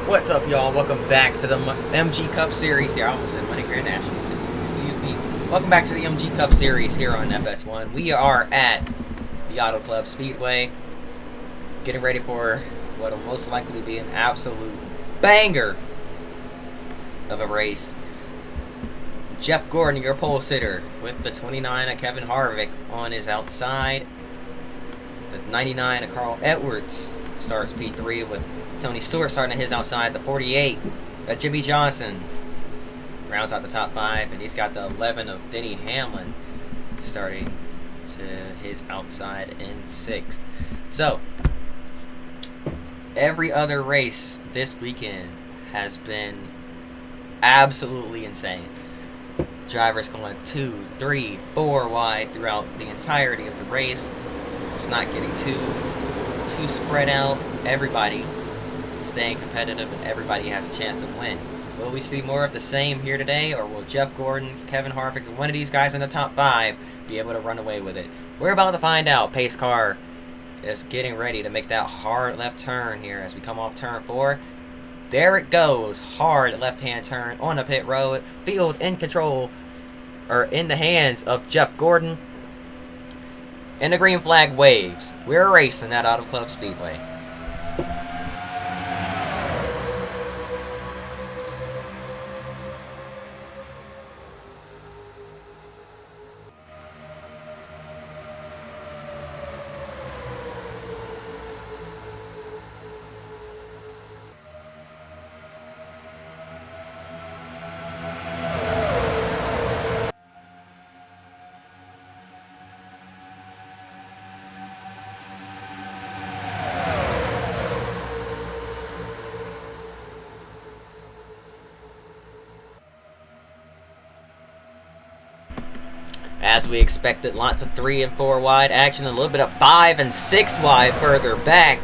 What's up, y'all? Welcome back to the MG Cup Series here. I almost said Money Grand National. Excuse me. Welcome back to the MG Cup Series here on FS1. We are at the Auto Club Speedway, getting ready for what will most likely be an absolute banger of a race. Jeff Gordon, your pole sitter, with the 29 of Kevin Harvick on his outside. The 99 of Carl Edwards starts P3 with Tony Stewart starting at his outside. The 48 of Jimmy Johnson rounds out the top 5, and he's got the 11 of Denny Hamlin starting to his outside in 6th. So, every other race this weekend has been absolutely insane. Drivers going 2, 3, 4 wide throughout the entirety of the race. It's not getting too spread out. Everybody staying competitive, and everybody has a chance to win. Will we see more of the same here today, or will Jeff Gordon, Kevin Harvick, and one of these guys in the top 5 be able to run away with it? We're about to find out. Pace car is getting ready to make that hard left turn here as we come off turn 4. There it goes. Hard left-hand turn on the pit road. Field in control, or in the hands of Jeff Gordon. And the green flag waves. We're racing at Auto Club Speedway. As we expected, lots of 3 and 4 wide action, a little bit of 5 and 6 wide further back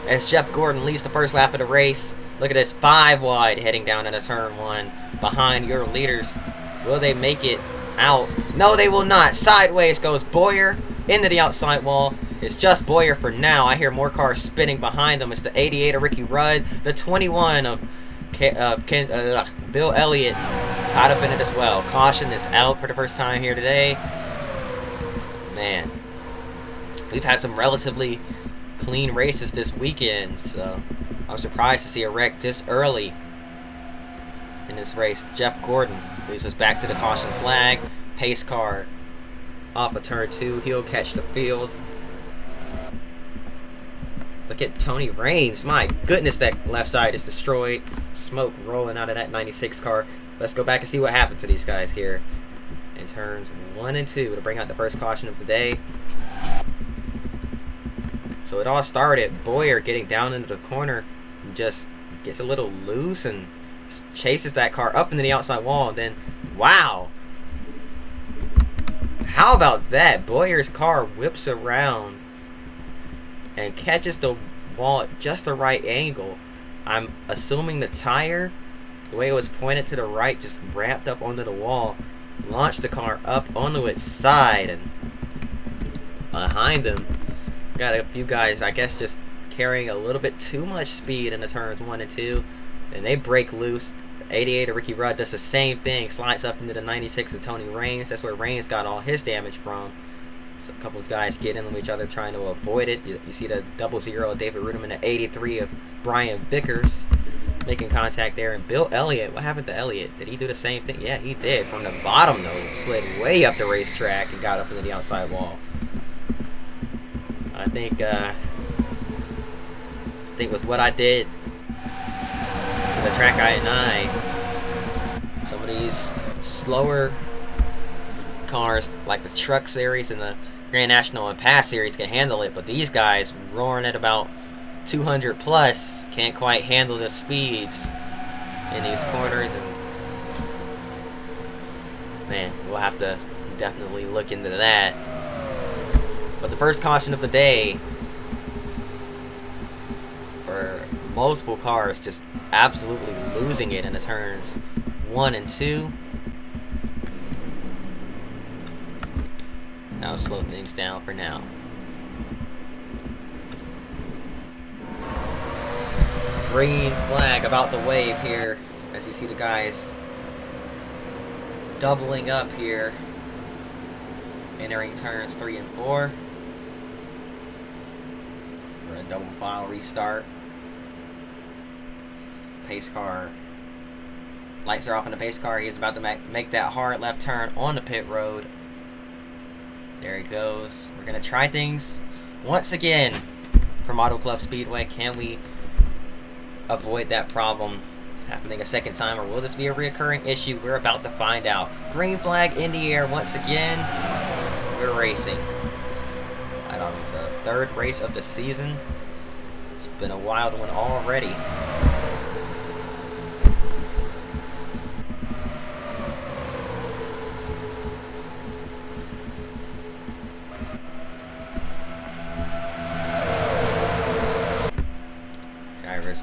as Jeff Gordon leads the first lap of the race. Look at this, 5 wide heading down into turn 1 behind your leaders. Will they make it out? No, they will not. Sideways goes Bowyer into the outside wall. It's just Bowyer for now. I hear more cars spinning behind them. It's the 88 of Ricky Rudd, the 21 of Bill Elliott caught up in it as well. Caution is out for the first time here today. Man, we've had some relatively clean races this weekend, so I'm surprised to see a wreck this early in this race. Jeff Gordon leads us back to the caution flag. Pace car off of turn 2. He'll catch the field. Look at Tony Raines. My goodness, that left side is destroyed. Smoke rolling out of that 96 car. Let's go back and see what happened to these guys here in turns 1 and 2 to bring out the first caution of the day. So it all started Bowyer getting down into the corner and just gets a little loose and chases that car up into the outside wall, and then, wow! How about that? Bowyer's car whips around and catches the wall at just the right angle. I'm assuming the tire, the way it was pointed to the right, just ramped up onto the wall, launched the car up onto its side, and behind him, got a few guys, I guess, just carrying a little bit too much speed in the turns 1 and 2, and they break loose. The 88 of Ricky Rudd does the same thing, slides up into the 96 of Tony Raines. That's where Raines got all his damage from. So a couple of guys get in with each other trying to avoid it. You see the 00 of David Ruderman, the 83 of Brian Vickers making contact there. And Bill Elliott, what happened to Elliott? Did he do the same thing? Yeah, he did. From the bottom, though, slid way up the racetrack and got up into the outside wall. I think with what I did to the track I&I, some of these slower cars like the Truck Series and the Grand National and Pass Series can handle it, but these guys roaring at about 200 plus can't quite handle the speeds in these corners. And man, we'll have to definitely look into that. But the first caution of the day for multiple cars just absolutely losing it in the turns 1 and 2. I'll slow things down for now. Green flag about to wave here as you see the guys doubling up here, entering turns 3 and 4. We're gonna double file restart. Pace car. Lights are off on the pace car. He's about to make that hard left turn on the pit road. There he goes. We're gonna try things once again from Auto Club Speedway. Can we avoid that problem happening a second time, or will this be a reoccurring issue? We're about to find out. Green flag in the air once again. We're racing. I don't know, the third race of the season. It's been a wild one already. Drivers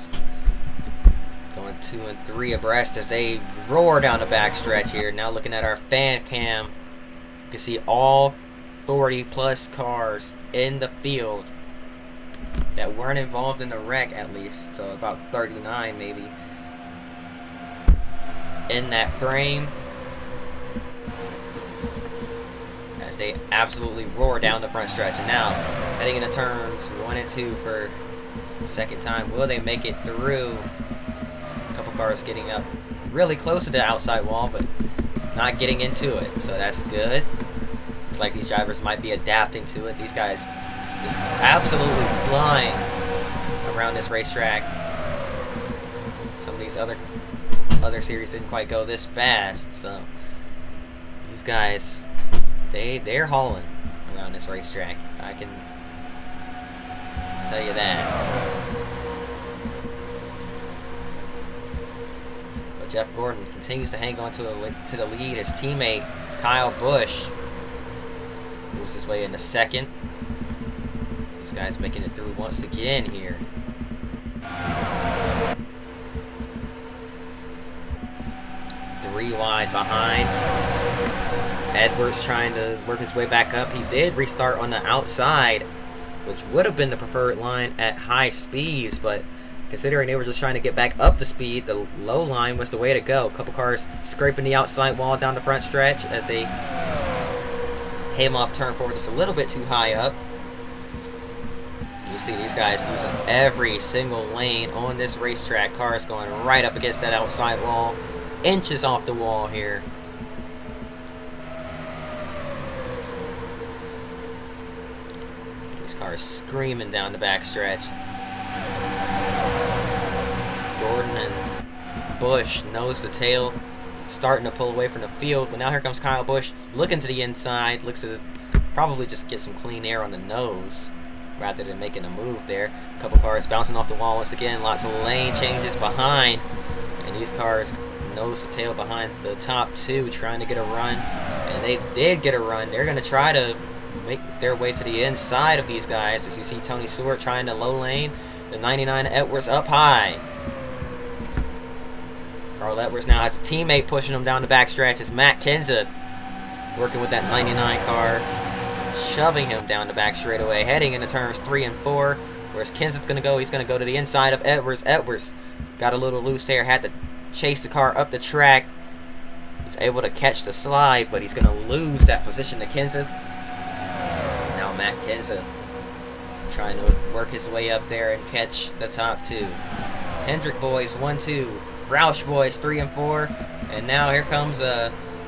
going 2 and 3 abreast as they roar down the backstretch here. Now looking at our fan cam, you can see all 40 plus cars in the field that weren't involved in the wreck, at least. So about 39 maybe in that frame, as they absolutely roar down the front stretch. And now heading into turns 1 and 2 for the second time. Will they make it through? A couple cars getting up really close to the outside wall, but not getting into it, so that's good. Looks like these drivers might be adapting to it. These guys just absolutely flying around this racetrack. Some of these other series didn't quite go this fast, so these guys, they're hauling around this racetrack. I can tell you that. But Jeff Gordon continues to hang on to the lead. His teammate Kyle Busch moves his way into second. This guy's making it through once again here. Three wide behind. Edwards trying to work his way back up. He did restart on the outside, which would have been the preferred line at high speeds, but considering they were just trying to get back up to speed, the low line was the way to go. A couple cars scraping the outside wall down the front stretch as they came off turn 4 just a little bit too high up. You see these guys using every single lane on this racetrack. Cars going right up against that outside wall, inches off the wall here. These cars screaming down the backstretch. Gordon and Busch nose to tail, starting to pull away from the field, but now here comes Kyle Busch looking to the inside. Looks to probably just get some clean air on the nose rather than making a move there. A couple cars bouncing off the wall once again. Lots of lane changes behind, and these cars nose to tail behind the top two, trying to get a run, and they did get a run. They're going to try to make their way to the inside of these guys, as you see Tony Stewart trying to low lane the 99 Edwards up high. Carl Edwards now has a teammate pushing him down the backstretch as Matt Kenseth working with that 99 car, shoving him down the back straightaway, heading into turns 3 and 4. Where's Kenseth going to go? He's going to go to the inside of Edwards. Edwards got a little loose there, had to chase the car up the track. He's able to catch the slide, but he's going to lose that position to Kenseth. Now Matt Kenseth trying to work his way up there and catch the top two. Hendrick boys 1-2. Roush boys 3 and 4. And now here comes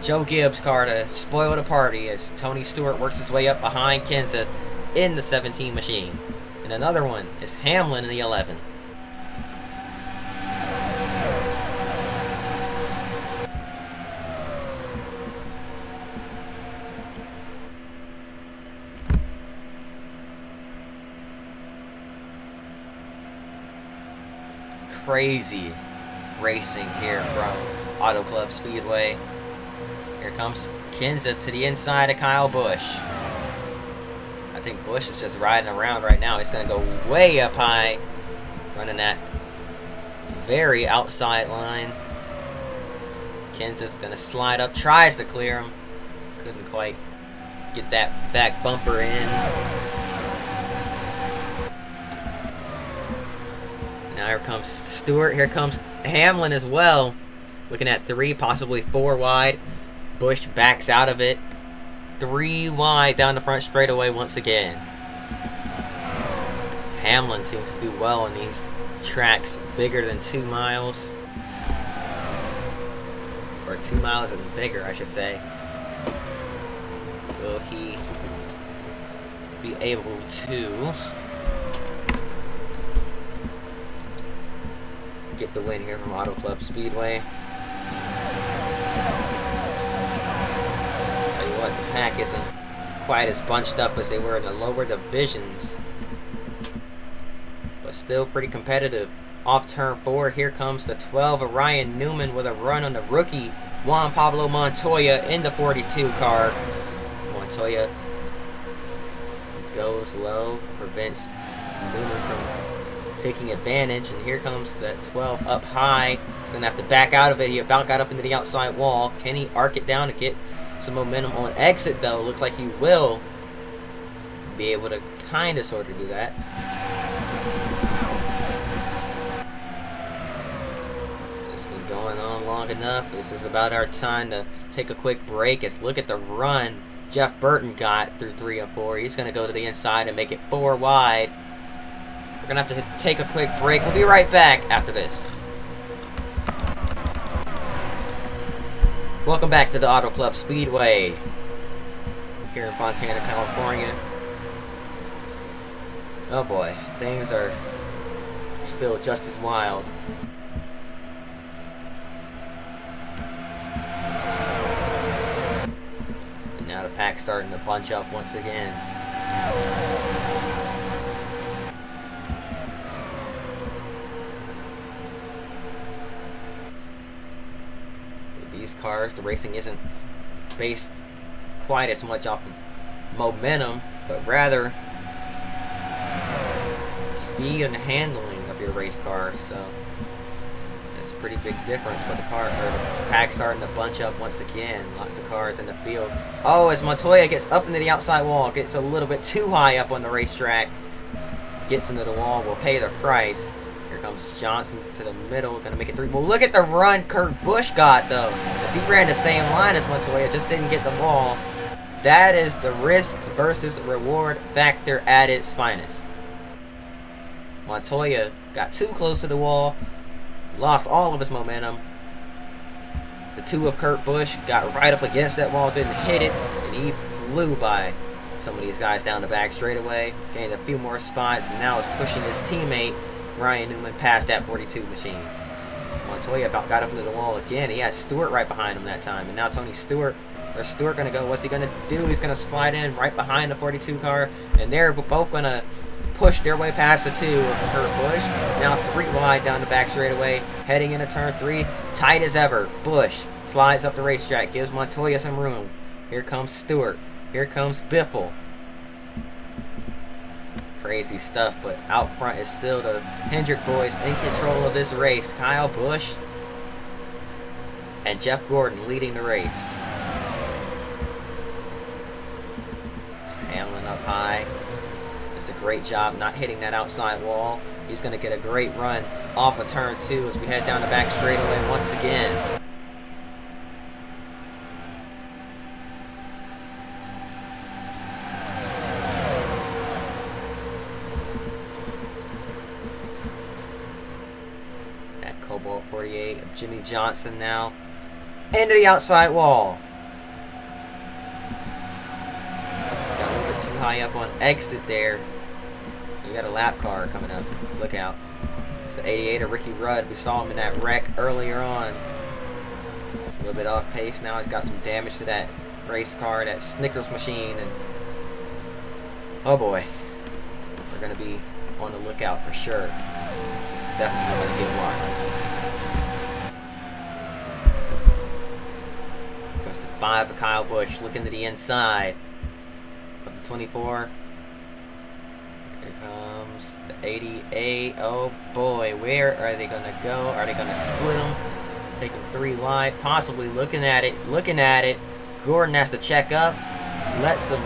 Joe Gibbs' car to spoil the party as Tony Stewart works his way up behind Kenseth in the 17 machine. And another one is Hamlin in the 11. Crazy racing here from Auto Club Speedway. Here comes Kenseth to the inside of Kyle Busch. I think Busch is just riding around right now. He's going to go way up high, running that very outside line. Kenseth going to slide up, tries to clear him. Couldn't quite get that back bumper in. Now here comes Stewart. Here comes Hamlin as well. Looking at 3, possibly 4 wide. Busch backs out of it. 3 wide down the front straightaway once again. Hamlin seems to do well on these tracks bigger than 2 miles. Or 2 miles and bigger, I should say. Will he be able to get the win here from Auto Club Speedway? Tell you what, the pack isn't quite as bunched up as they were in the lower divisions, but still pretty competitive. Off turn 4, here comes the 12 of Ryan Newman with a run on the rookie Juan Pablo Montoya in the 42 car. Montoya goes low, prevents Newman from taking advantage, and here comes that 12 up high. He's going to have to back out of it. He about got up into the outside wall. Can he arc it down to get some momentum on exit, though? Looks like he will be able to kind of sort of do that. Going on long enough. This is about our time to take a quick break. Let's look at the run Jeff Burton got through 3 and 4. He's going to go to the inside and make it 4 wide. We're going to have to take a quick break. We'll be right back after this. Welcome back to the Auto Club Speedway here in Fontana, California. Oh boy, things are still just as wild. Now the pack's starting to bunch up once again. With these cars, the racing isn't based quite as much off of momentum, but rather speed and handling of your race car. So that's a pretty big difference. But the pack's starting to bunch up once again. Lots of cars in the field. Oh, as Montoya gets up into the outside wall, gets a little bit too high up on the racetrack, gets into the wall, will pay the price. Here comes Johnson to the middle, gonna make it 3. Well, look at the run Kurt Busch got, though, because he ran the same line as Montoya, just didn't get the wall. That is the risk versus reward factor at its finest. Montoya got too close to the wall, lost all of his momentum. The 2 of Kurt Busch got right up against that wall, didn't hit it, and he flew by some of these guys down the back straightaway, gained a few more spots, and now is pushing his teammate Ryan Newman past that 42 machine. Montoya about got up into the wall again. He had Stewart right behind him that time, and now Tony Stewart, where's Stewart going to go? What's he going to do? He's going to slide in right behind the 42 car, and they're both going to push their way past the 2 of Kurt Busch. Now 3 wide down the back straightaway, heading into turn 3, tight as ever. Busch slides up the racetrack, gives Montoya some room. Here comes Stewart. Here comes Biffle. Crazy stuff, but out front is still the Hendrick boys in control of this race. Kyle Busch and Jeff Gordon leading the race. Hamlin up high. Does a great job not hitting that outside wall. He's going to get a great run off of turn 2 as we head down the back straightaway once again. Cobalt 48 of Jimmy Johnson now into the outside wall. Got a little bit too high up on exit there. You got a lap car coming up. Look out. It's the 88 of Ricky Rudd. We saw him in that wreck earlier on. A little bit off pace now. He's got some damage to that race car, that Snickers machine, and oh boy, we're going to be on the lookout for sure. Definitely going to get one. Goes to 5 of Kyle Busch, looking to the inside of the 24. Here comes the 88. Oh boy, where are they going to go? Are they going to split them? Taking 3 wide, possibly looking at it. Gordon has to check up, lets them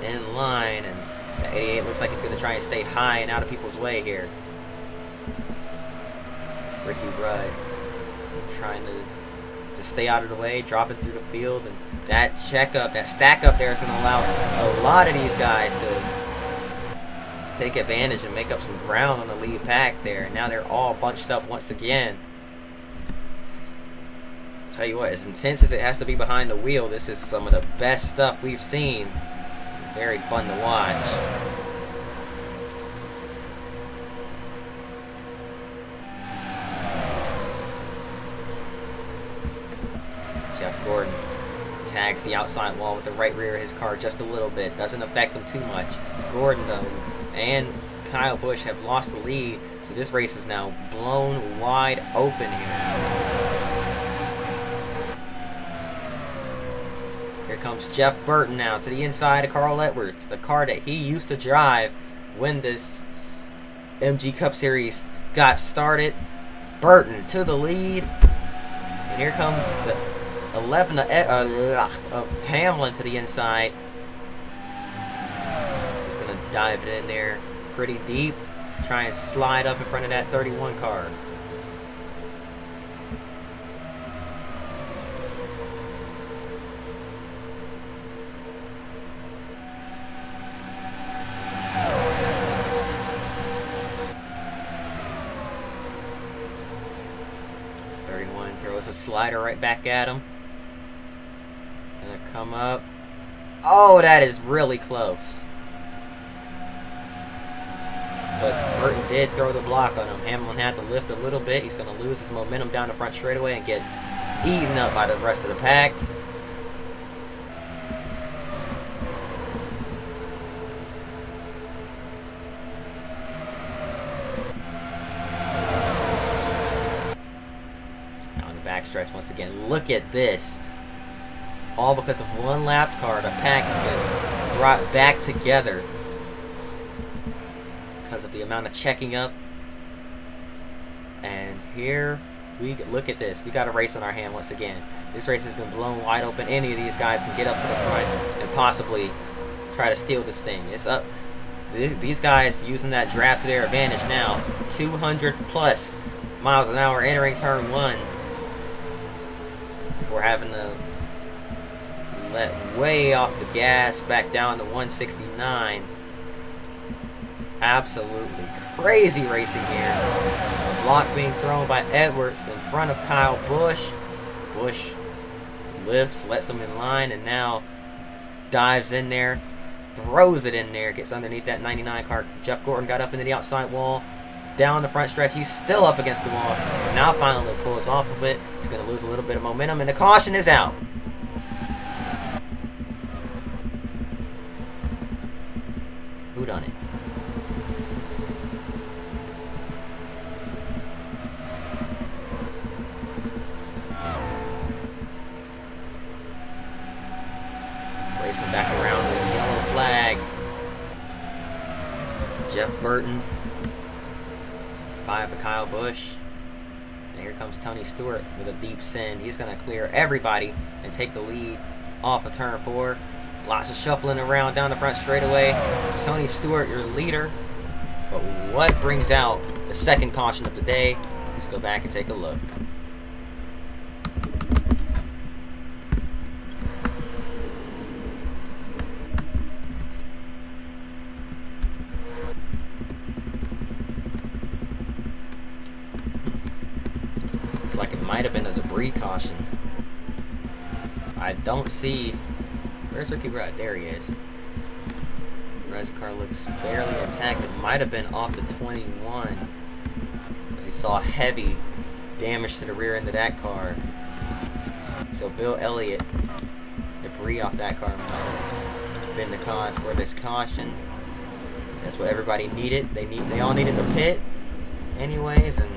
in line, and the 88 looks like it's going to try and stay high and out of people's way here. Ricky Rudd trying to just stay out of the way, dropping through the field, and that checkup, that stack up there is going to allow a lot of these guys to take advantage and make up some ground on the lead pack there. Now they're all bunched up once again. Tell you what, as intense as it has to be behind the wheel, this is some of the best stuff we've seen. Very fun to watch. Jeff Gordon tags the outside wall with the right rear of his car just a little bit. Doesn't affect him too much. Gordon, though, and Kyle Busch have lost the lead, so this race is now blown wide open here. Here comes Jeff Burton now to the inside of Carl Edwards, the car that he used to drive when this MG Cup Series got started. Burton to the lead, and here comes the 11 of Hamlin to the inside. He's going to dive it in there pretty deep, try and slide up in front of that 31 car. Throws a slider right back at him. Gonna come up. Oh, that is really close. But Burton did throw the block on him. Hamlin had to lift a little bit. He's gonna lose his momentum down the front straightaway and get eaten up by the rest of the pack. Backstretch once again. Look at this. All because of one lapped car. The pack has been brought back together because of the amount of checking up. And here we look at this. We got a race on our hand once again. This race has been blown wide open. Any of these guys can get up to the front and possibly try to steal this thing. It's up. These guys using that draft to their advantage now. 200 plus miles an hour entering turn 1. We're having to let way off the gas back down to 169. Absolutely crazy racing here. A block being thrown by Edwards in front of Kyle Busch. Busch lifts, lets him in line, and now dives in there, throws it in there, gets underneath that 99 car. Jeff Gordon got up into the outside wall. Down the front stretch, he's still up against the wall. Now finally pulls off of it. He's going to lose a little bit of momentum, and the caution is out. Who done it? Racing back around with a yellow flag. Jeff Burton. 5 for Kyle Busch. And here comes Tony Stewart with a deep send. He's going to clear everybody and take the lead off of turn 4. Lots of shuffling around down the front straightaway. Tony Stewart, your leader. But what brings out the second caution of the day? Let's go back and take a look. Like it might have been a debris caution. I don't see. Where's Ricky Rudd? There he is. Rudd's car looks barely intact. It might have been off the 21. As he saw heavy damage to the rear end of that car. So Bill Elliott, debris off that car might have been the cause for this caution. That's what everybody needed. They all needed the pit anyways, and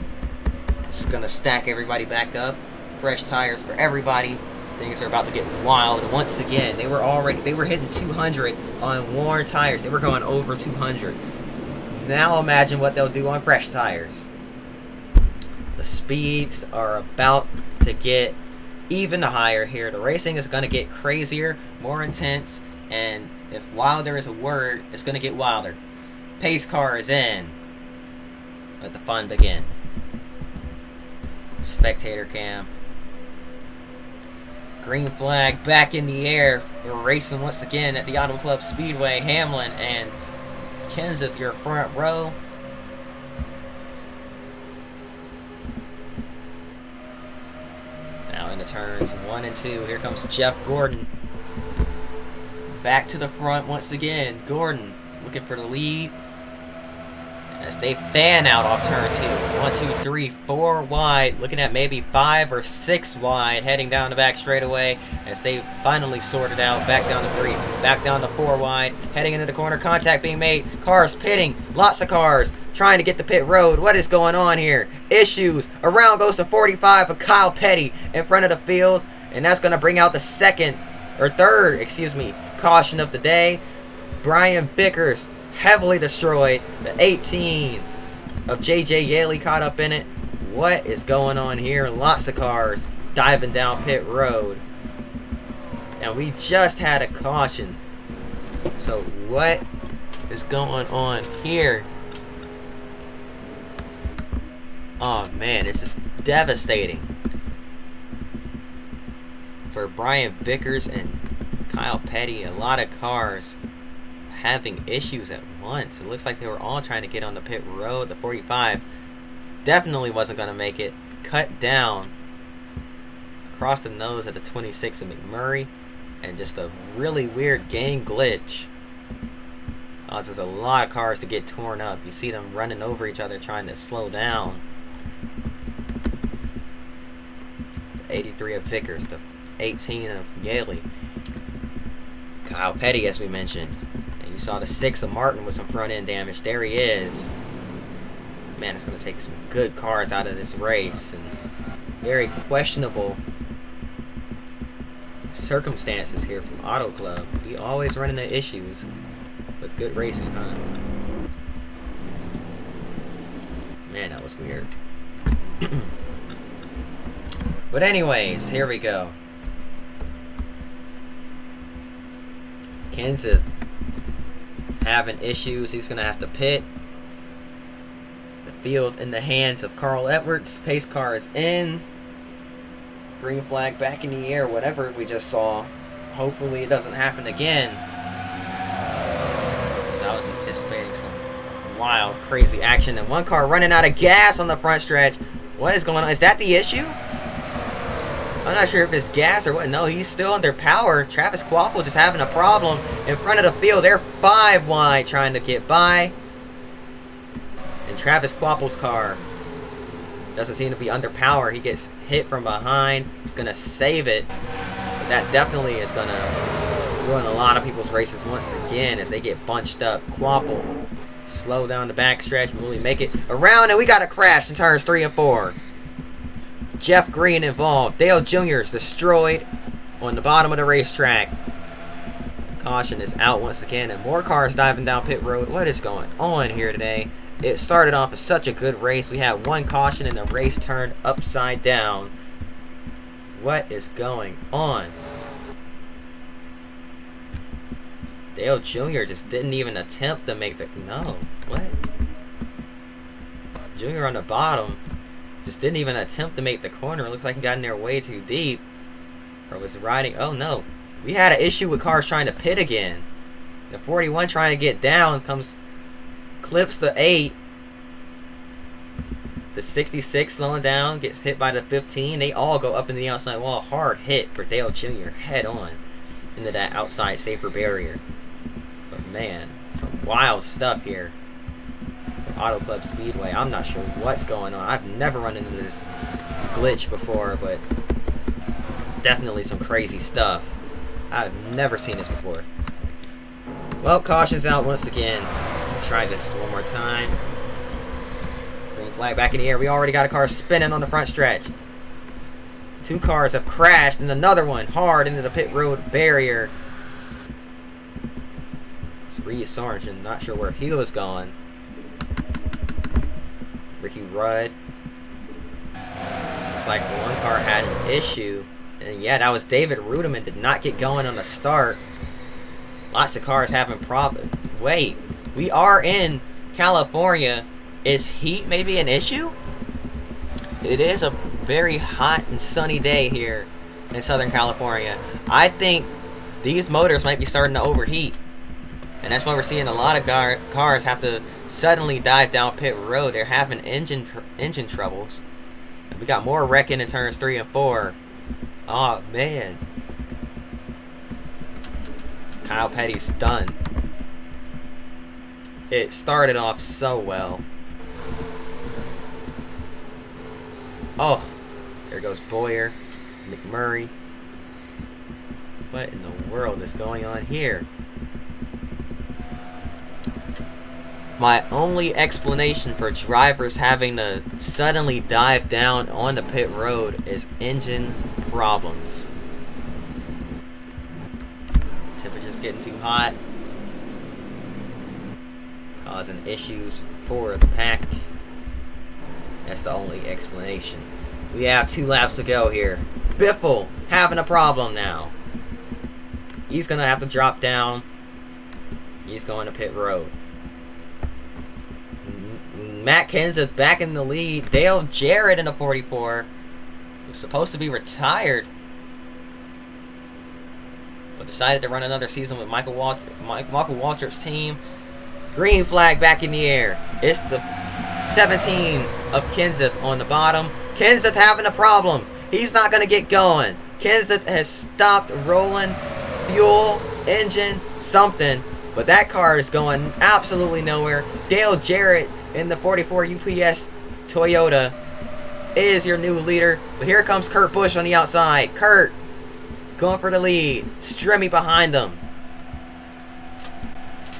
it's gonna stack everybody back up. Fresh tires for everybody. Things are about to get wild once again. They were hitting 200 on worn tires. They were going over 200. Now imagine what they'll do on fresh tires. The speeds are about to get even higher here. The racing is going to get crazier, more intense, and if wilder is a word, it's going to get wilder. Pace car is in. Let the fun begin. Spectator cam. Green flag back in the air. We're racing once again at the Auto Club Speedway. Hamlin and Kenseth, your front row. Now in the turns 1 and 2. Here comes Jeff Gordon. Back to the front once again. Gordon looking for the lead. As they fan out off turn 2. 1, 2, 3, 4 wide. Looking at maybe 5 or 6 wide. Heading down the back straightaway as they finally sorted out. Back down to 3. Back down to 4 wide. Heading into the corner. Contact being made. Cars pitting. Lots of cars trying to get to pit road. What is going on here? Issues. Around goes to 45 for Kyle Petty in front of the field. And that's going to bring out the third caution of the day. Brian Bickers heavily destroyed. The 18 of JJ Yeley caught up in it. What is going on here? Lots of cars diving down pit road. And we just had a caution. So what is going on here? Oh man, this is devastating for Brian Bickers and Kyle Petty. A lot of cars having issues at once. It looks like they were all trying to get on the pit road. The 45 definitely wasn't going to make it. Cut down across the nose at the 26 of McMurray. And just a really weird game glitch causes a lot of cars to get torn up. You see them running over each other trying to slow down. The 83 of Vickers, the 18 of Yaley. Kyle Petty, as we mentioned. And you saw the 6 of Martin with some front end damage. There he is. Man, it's going to take some good cars out of this race. And very questionable circumstances here from Auto Club. We always run into issues with good racing, huh? Man, that was weird. But anyways, here we go. Kenseth having issues. He's going to have to pit. The field in the hands of Carl Edwards. Pace car is in. Green flag back in the air. Whatever we just saw. Hopefully it doesn't happen again. I was anticipating some wild, crazy action. And one car running out of gas on the front stretch. What is going on? Is that the issue? I'm not sure if it's gas or what. No, he's still under power. Travis Kvapil just having a problem in front of the field. They're 5 wide trying to get by. And Travis Kvapil's car doesn't seem to be under power. He gets hit from behind. He's going to save it. But that definitely is going to ruin a lot of people's races once again as they get bunched up. Kvapil slow down the back stretch. Will he make it around? And we got a crash in turns 3 and 4. Jeff Green involved. Dale Jr. is destroyed on the bottom of the racetrack. Caution is out once again, and more cars diving down pit road. What is going on here today? It started off as such a good race. We had one caution and the race turned upside down. What is going on? Dale Jr. just didn't even attempt to make the... No. What? Jr. on the bottom just didn't even attempt to make the corner. It looks like he got in there way too deep. Or was riding... Oh, no. We had an issue with cars trying to pit again. The 41 trying to get down comes... Clips the 8. The 66 slowing down. Gets hit by the 15. They all go up in the outside wall. Hard hit for Dale Jr. Head on into that outside safer barrier. But man, some wild stuff here. Auto Club Speedway. I'm not sure what's going on. I've never run into this glitch before, but definitely some crazy stuff. I've never seen this before. Well, caution's out once again. Let's try this one more time. Green flag back in the air. We already got a car spinning on the front stretch. 2 cars have crashed and another one hard into the pit road barrier. It's Reed Sorensen. Not sure where he was going. Ricky Rudd. Looks like the one car had an issue. And yeah, that was David Rudiman. Did not get going on the start. Lots of cars having problems. Wait, we are in California. Is heat maybe an issue? It is a very hot and sunny day here in Southern California. I think these motors might be starting to overheat. And that's why we're seeing a lot of cars have to suddenly dive down pit road. They're having engine troubles. And we got more wrecking in turns 3 and 4. Oh, man. Kyle Petty's done. It started off so well. Oh, there goes Bowyer, McMurray. What in the world is going on here? My only explanation for drivers having to suddenly dive down on the pit road is engine problems. Temperature's getting too hot, causing issues for the pack. That's the only explanation. We have 2 laps to go here. Biffle having a problem now. He's gonna have to drop down. He's going to pit road. Matt Kenseth's back in the lead. Dale Jarrett in the 44, who's supposed to be retired, but decided to run another season with Michael Waltrip's team. Green flag back in the air. It's the 17 of Kenseth on the bottom. Kenseth having a problem. He's not going to get going. Kenseth has stopped rolling. Fuel, engine, something. But that car is going absolutely nowhere. Dale Jarrett in the 44 UPS Toyota is your new leader. But here comes Kurt Busch on the outside. Kurt going for the lead. Stremme behind him.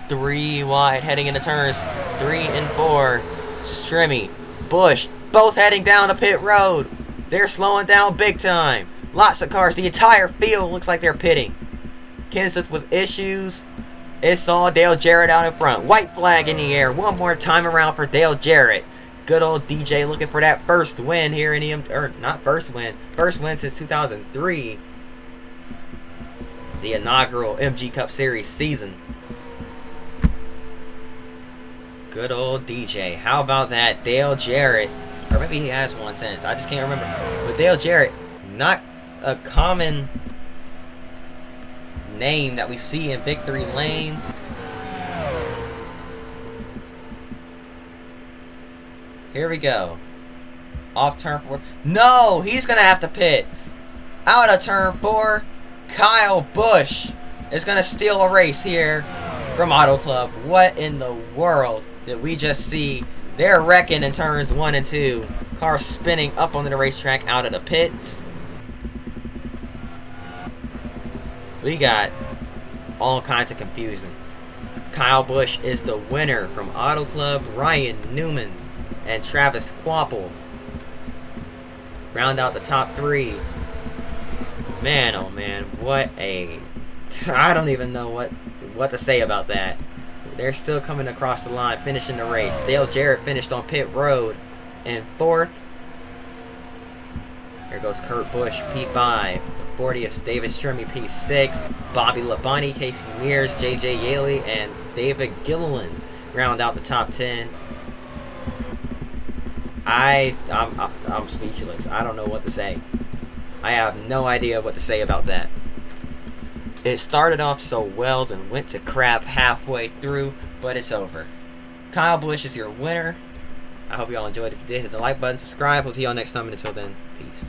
3 wide heading into turns 3 and 4. Stremme, Busch, both heading down the pit road. They're slowing down big time. Lots of cars. The entire field looks like they're pitting. Kenseth with issues. It saw Dale Jarrett out in front. White flag in the air. One more time around for Dale Jarrett. Good old DJ looking for that first win here in the not first win. First win since 2003. The inaugural MG Cup Series season. Good old DJ. How about that? Dale Jarrett. Or maybe he has one since. I just can't remember. But Dale Jarrett, not a common name that we see in Victory Lane. Here we go. Off turn 4. No! He's going to have to pit. Out of turn 4. Kyle Busch is going to steal a race here from Auto Club. What in the world did we just see? They're wrecking in turns 1 and 2. Cars spinning up onto the racetrack out of the pits. We got all kinds of confusion. Kyle Busch is the winner from Auto Club. Ryan Newman and Travis Kvapil round out the top 3. Man, oh man, what a... I don't even know what to say about that. They're still coming across the line, finishing the race. Dale Jarrett finished on pit road in 4th. Here goes Kurt Busch, P5. The 40th, David Stremme, P6. Bobby Labonte, Casey Mears, JJ Yaley, and David Gilliland round out the top 10. I'm speechless. I don't know what to say. I have no idea what to say about that. It started off so well and went to crap halfway through, but it's over. Kyle Busch is your winner. I hope you all enjoyed. If you did, hit the like button, subscribe. We'll see y'all next time, and until then, peace.